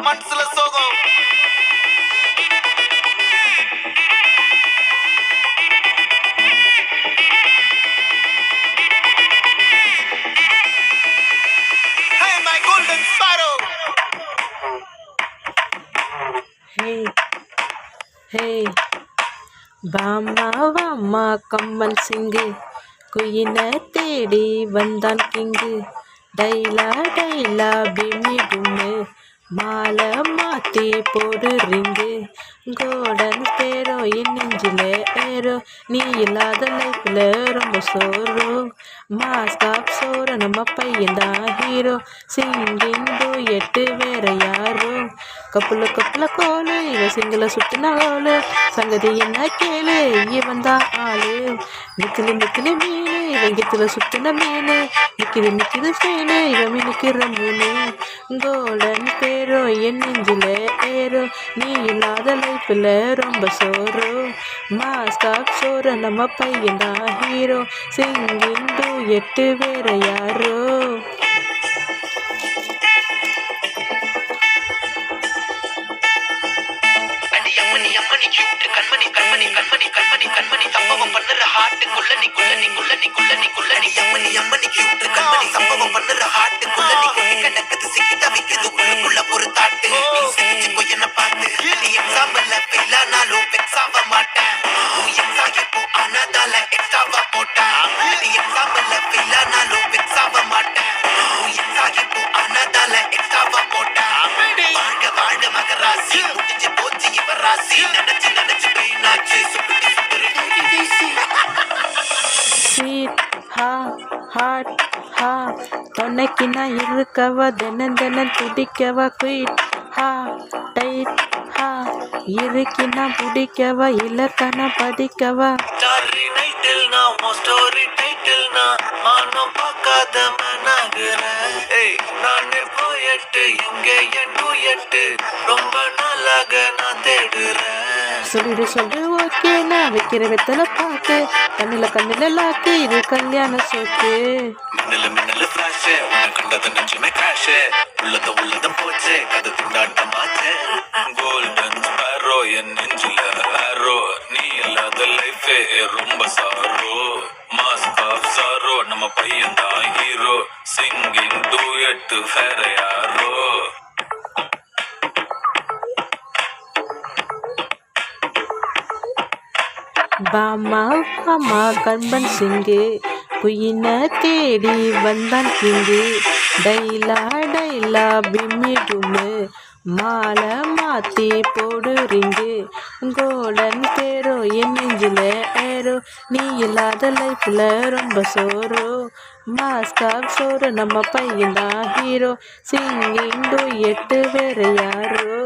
மனசுல சோகம். Hey my golden sparrow. Hey, hey, வாமா வாமா கம்பன் சிங்கு, குயினை தேடி வந்தான் கிங்கு. டைலா டைலா பிம்மி கும்மு, மாலை மாத்தி போடு ரிங்கு. கோடன் பேரோ என் நெஞ்சில ஏறோ, நீ இல்லாத லைஃப்ல ரொம்ப சோறோ. மாஸ்காப் சோற நம்ம பையன்தான் ஹீரோ, சிங்கிங் டூயட்டு வேற யாரோ. கப்புல கப்புல கோலு இவ சிங்கில சுத்தின கோலு, சங்கதி என்ன கேளு இவன் தான் ஆளு. நிக்கிது நிக்கிது மீனு இவன் கித்துல சுத்தின மீனு, நிக்கிது நிக்கிது ஃபேனு இவன் மினுக்கிற மூணு. கோல்டன் பேரோ என் நெஞ்சில ஏறோ, நீ இல்லாத லைஃப்ல ரொம்ப சோறோ. மாஸ்காப் சோற நம்ம பையன்தான் ஹீரோ, சிங்கிங் டூயட்டு வேற யாரோ. கண்மணி கண்மணி கண்மணி கண்மணி கண்மணி சம்பவம் பண்ணுற ஹார்ட்டுக்குள்ள நீ குள்ள நீ குள்ள நீ குள்ள நீ குள்ள நீ அம்மனி அம்மனி கியூட் கண்மணி சம்பவம் பண்ணுற ஹார்ட்டுக்குள்ள நீ குள்ள கணக்கு சிக்கி தவிக்குது உள்ளுக்குள்ள ஒரு தாட்டு. நீ சிரிச்சு போய் என்ன பார்த்து நீ எக்ஸாம்பிள் ஃபெயில் ஆனாலும் வெக்ஸ் ஆக மாட்டேன். நீ எக்ஸாம் இப்போ ஆனதால எக்ஸ்ட்ராவா போட்டேன். நீ எக்ஸாம்பிள் ஃபெயில் ஆனாலும் வெக்ஸ் ஆக மாட்டேன். நீ எக்ஸாம் இப்போ ஆனதால எக்ஸ்ட்ராவா போட்டேன். வாழ்க வாழ்க மகராசி முடிஞ்சு போச்சு இவ ராசி, நினைச்சு நினைச்சு பெயினாச்சு சுட்டு சுத்துரு. ஸ்வீட் ஹா ஹாட் ஹா, தொன்னைக்கு நான் இருக்கவா தினம் தினம் துடிக்கவா. குயிட் ஹா டைட் ஹா, இருக்கினா பிடிக்கவா இலக்கண படிக்கவா. ஸ்டாரி டைட்டில் நான் உன் ஸ்டோரி டைட்டில் நான் மானம் பார்க்காத மனாகிறேன். நானே போயட்டு எங்கே என் டூயட்டு ரொம்ப நாளாக நான் தேடுறேன். சொல்லிடு சொல்லு ஓகே, நான் வைக்கிற வெத்தலை பாக்கு, கண்ணுல லாக்கு இது கல்யாண சோக்கு. மின்னல மின்னல ஃபிளாஷ் உன்னை கண்டது நெஞ்சுமே கிராஷ், உள்ளத உள்ளத போச்சு கதை திண்டாட்டமாச்சு. கோல்டன் ஸ்பாரோ என் நெஞ்சில ஆரோ, நீ இல்லாத லைஃபே ரொம்ப சாரோ. மாஸ்க் ஆஃப் சாரோ நம்ம பையன் தான் ஹீரோ, சிங்கிங் டூயட்டு வேற யாரோ. பாமா பாமா கம்பன் சிங்கு, குயினை தேடி வந்தான் கிங்கு. டைலா டைலா பிம்மி கும்மு, மாலை மாத்தி போடு ரிங்கு. கோல்டன் பேரோ என் நெஞ்சில ஏறோ, நீ இல்லாத லைஃப்ல ரொம்ப சோறோ. மாஸ்காப் சோறு நம்ம பையன்தான் ஹீரோ, சிங்கிங் டூயட்டு வேற யாரோ.